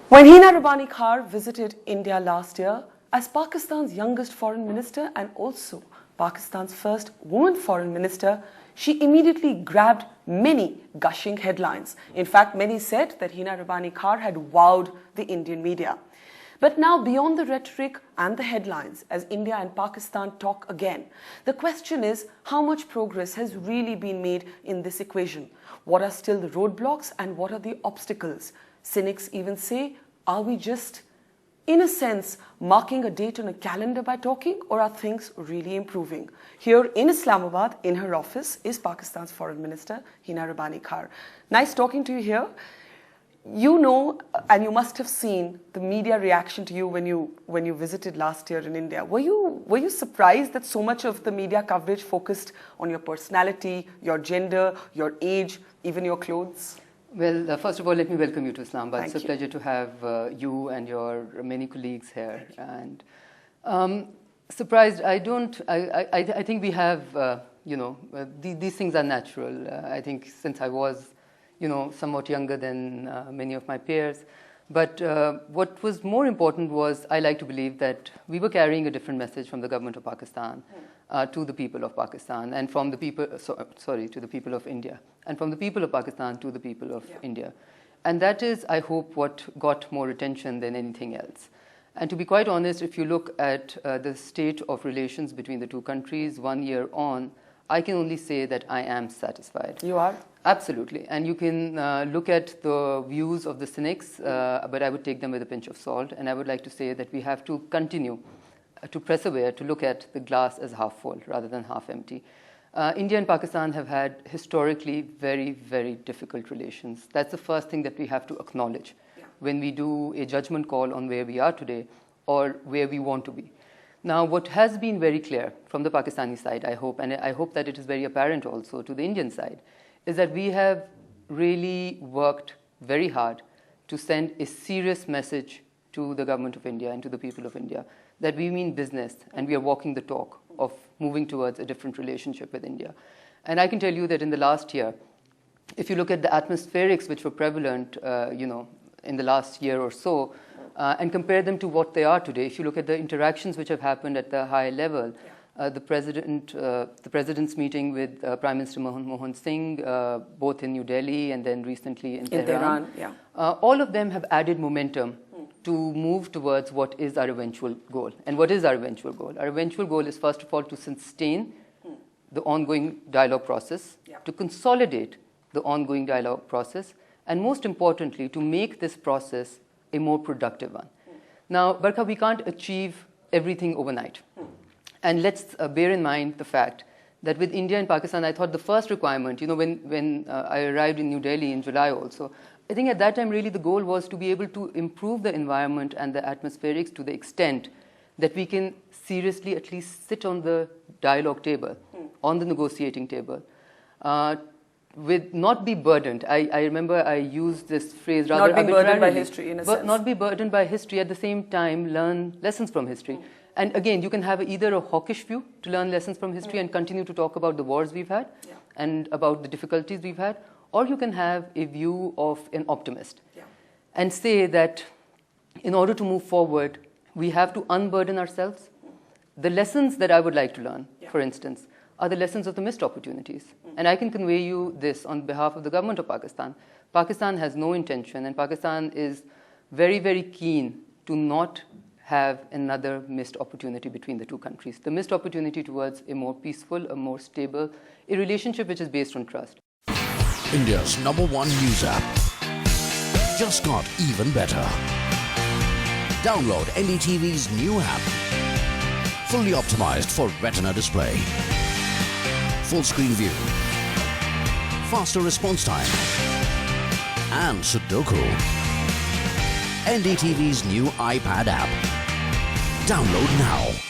When Hina Rabbani Khar visited India last year as Pakistan's youngest foreign minister and also Pakistan's first woman foreign minister, she immediately grabbed many gushing headlines. In fact, many said that Hina Rabbani Khar had wowed the Indian media. But now, beyond the rhetoric and the headlines, as India and Pakistan talk again, the question is how much progress has really been made in this equation? What are still the roadblocks and what are the obstacles? Cynics even say, are we just, in a sense, marking a date on a calendar by talking, or are things really improving? Here in Islamabad, in her office, is Pakistan's Foreign Minister, Hina Rabbani Khar. Nice talking to you here. You know, and you must have seen the media reaction to you when you visited last year in India. Were you surprised that so much of the media coverage focused on your personality, your gender, your age, even your clothes? Well, first of all, let me welcome you to Islamabad. Thank it's a you. pleasure to have you and your many colleagues here. And surprised, I think we have, these things are natural. I think since I was, somewhat younger than many of my peers. But what was more important was I like to believe that we were carrying a different message from the government of Pakistan to the people of Pakistan, and from the people, to the people of India, and from the people of Pakistan to the people of India. And that is, I hope, what got more attention than anything else. And to be quite honest, if you look at the state of relations between the two countries 1 year on, I can only say that I am satisfied. You are? Absolutely. And you can look at the views of the cynics, but I would take them with a pinch of salt. And I would like to say that we have to continue to persevere, to look at the glass as half full rather than half empty. India and Pakistan have had historically very, very difficult relations. That's the first thing that we have to acknowledge when we do a judgment call on where we are today or where we want to be. Now, what has been very clear from the Pakistani side, I hope, and I hope that it is very apparent also to the Indian side, is that we have really worked very hard to send a serious message to the government of India and to the people of India that we mean business and we are walking the talk of moving towards a different relationship with India. And I can tell you that in the last year, if you look at the atmospherics which were prevalent, in the last year or so, and compare them to what they are today, if you look at the interactions which have happened at the high level, the president's meeting with Prime Minister Manmohan Singh, both in New Delhi and then recently in Tehran, all of them have added momentum to move towards what is our eventual goal. And what is our eventual goal? Our eventual goal is, first of all, to sustain the ongoing dialogue process, to consolidate the ongoing dialogue process, and most importantly, to make this process a more productive one. Now, Barkha, we can't achieve everything overnight. And let's bear in mind the fact that with India and Pakistan, I thought the first requirement, when I arrived in New Delhi in July also, I think at that time really the goal was to be able to improve the environment and the atmospherics to the extent that we can seriously at least sit on the dialogue table, on the negotiating table, with not be burdened. I remember I used this phrase rather not be burdened by history, in a sense. Not be burdened by history, at the same time learn lessons from history. And again, you can have either a hawkish view to learn lessons from history and continue to talk about the wars we've had and about the difficulties we've had, or you can have a view of an optimist and say that in order to move forward, we have to unburden ourselves. The lessons that I would like to learn, for instance, are the lessons of the missed opportunities. And I can convey you this on behalf of the government of Pakistan. Pakistan has no intention, and Pakistan is very, very keen to not have another missed opportunity between the two countries. The missed opportunity towards a more peaceful, a more stable, a relationship which is based on trust. India's #1 news app just got even better. Download NDTV's new app. Fully optimized for retina display. Full screen view. Faster response time. And Sudoku. NDTV's new iPad app. Download now.